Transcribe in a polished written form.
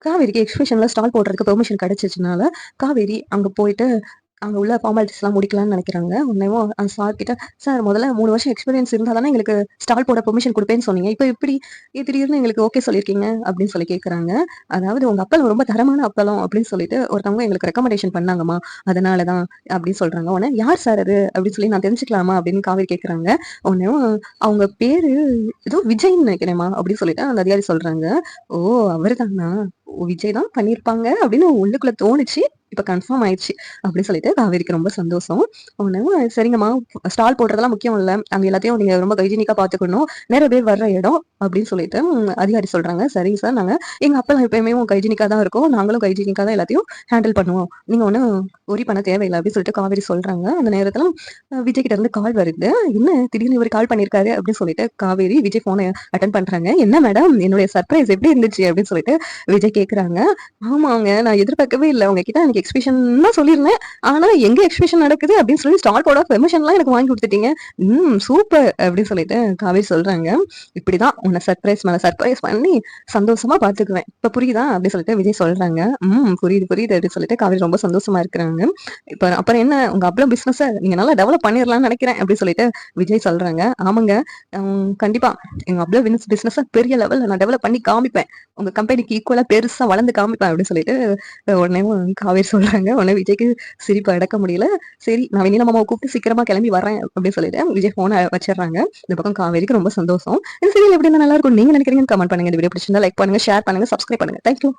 காவேரிக்கு எக்ஸிபிஷன்ல ஸ்டால் போடுறதுக்கு பெர்மிஷன் கிடைச்சிச்சுனால, காவேரி அங்க போயிட்டு அங்க உள்ள ஃபார்மாலிட்டீஸ்லாம் முடிக்கலாம்னு நெனைக்கிறாங்க. உடனேவும் அந்த சார் கிட்ட, "சார் முதல்ல 3 வருஷம் எக்ஸ்பீரியன்ஸ் இருந்தா தானே எங்களுக்கு ஸ்டால் போட பெர்மிஷன் குடுப்பேன்னு சொன்னீங்க. இப்ப எப்படி திடீர்னு எங்களுக்கு ஓகே சொல்லியிருக்கீங்க?" அப்படின்னு சொல்லி கேட்கறாங்க. அதாவது "உங்க அப்பளம் ரொம்ப தரமான அப்பளம்" அப்படின்னு சொல்லிட்டு ஒருத்தவங்க எங்களுக்கு ரெக்கமெண்டேஷன் பண்ணாங்கம்மா. அதனால தான் அப்படின்னு சொல்றாங்க. உடனே "யார் சார் அது?" அப்படின்னு சொல்லி "நான் தெரிஞ்சுக்கலாமா?" அப்படின்னு காவேரி கேட்கறாங்க. உடனேவும் அவங்க பேரு ஏதோ விஜய்ன்னு நெனைக்கிறேன்ம்மா அப்படின்னு சொல்லிட்டு அந்த அதிகாரி சொல்றாங்க. "ஓ! அவருதானா? ஓ! விஜய் தான் பண்ணியிருப்பாங்க" அப்படின்னு உள்ளுக்குள்ள தோணுச்சு. இப்ப கன்ஃபார்ம் ஆயிடுச்சு. அப்படின்னு சொல்லிட்டு காவேரிக்கு ரொம்ப சந்தோஷம். உடனே "சரிங்கம்மா, ஸ்டால் போடுறதெல்லாம் முக்கியம் இல்ல. அங்க எல்லாத்தையும் நீங்க ரொம்ப ஹைஜீனிக்கா பார்த்துக்கணும். நெறைய பேர் வர்ற இடம்" அப்படின்னு சொல்லிட்டு அதிகாரி சொல்றாங்க. "சரிங்க சார். எங்க அப்பலாம் எப்பயுமே ஹைஜீனிக்கா தான் இருக்கும். நாங்களும் ஹைஜீனிக்கா தான் எல்லாத்தையும் ஹேண்டில் பண்ணுவோம். நீங்க ஒண்ணும் வொரி பண்ண தேவையில்ல" அப்படின்னு சொல்லிட்டு காவேரி சொல்றாங்க. அந்த நேரத்துல விஜய் கிட்ட இருந்து கால் வருது. "என்ன திடீர்னு இவரு கால் பண்ணியிருக்காரு" அப்படின்னு சொல்லிட்டு காவேரி விஜய் ஃபோன அட்டெண்ட் பண்றாங்க. "என்ன மேடம், என்னுடைய சர்ப்ரைஸ் எப்படி இருந்துச்சு?" அப்படின்னு சொல்லிட்டு விஜய் கேட்கறாங்க. "ஆமாங்க. நான் எதிர்பார்க்கவே இல்ல. உங்ககிட்ட அன்னைக்கு எக்ஸிபிஷன் தான் சொல்லியிருந்தேன். ஆனா எங்க எக்ஸிபிஷன் நடக்குது அப்படின்னு சொல்லி ஸ்டால் போட பெர்மிஷன்லாம் எனக்கு வாங்கி குடுத்துட்டீங்க. சூப்பர்" அப்படின்னு சொல்லிட்டு காவேரி சொல்றாங்க. "இப்படிதான் உன்ன சர்ப்ரைஸ் மேல சர்ப்ரைஸ் பண்ணி சந்தோஷமா பார்த்துக்குவேன். இப்ப புரியுதா?" அப்படின்னு சொல்லிட்டு விஜய் சொல்றாங்க. புரியுது, புரியுது" அப்படின்னு சொல்லிட்டு காவேரி ரொம்ப சந்தோஷமா இருக்கிறாங்க. இப்ப அப்புறம் என்ன உங்க அவ்வளோ பிசினஸ நீங்க நல்லா டெவலப் பண்ணிரலாம்னு நெனைக்கிறேன் அப்படின்னு சொல்லிட்டு விஜய் சொல்றாங்க. "ஆமாங்க. கண்டிப்பா எங்க அவ்வளோ பிசினஸ பெரிய லெவல்ல நான் டெவலப் பண்ணி காமிப்பேன். உங்க கம்பெனிக்கு ஈக்குவலா பெருசா வளர்ந்து காமிப்பேன்" அப்படின்னு சொல்லிட்டு உடனே காவேரி சொல்றாங்க. உடனே விஜய்க்கு சிரிப்பு அடக்க முடியல. சரி, நான் வெண்ணிலா மாமாவ கூப்பிட்டு சீக்கிரமா கிளம்பி வரேன் அப்படின்னு சொல்லிட்டு விஜய் ஃபோன வச்சிடுறாங்க. இந்த பக்கம் காவேரிக்கு ரொம்ப சந்தோஷம். இந்த சீரியல் எப்படி இருந்தா நல்லா இருக்கும் நீங்க நினைக்கிறீங்கன்னு கமெண்ட் பண்ணுங்க. இந்த வீடியோ பிடிச்சிருந்தா லைக் பண்ணுங்க, ஷேர் பண்ணுங்க, சப்ஸ்கிரைப் பண்ணுங்க. Thank you.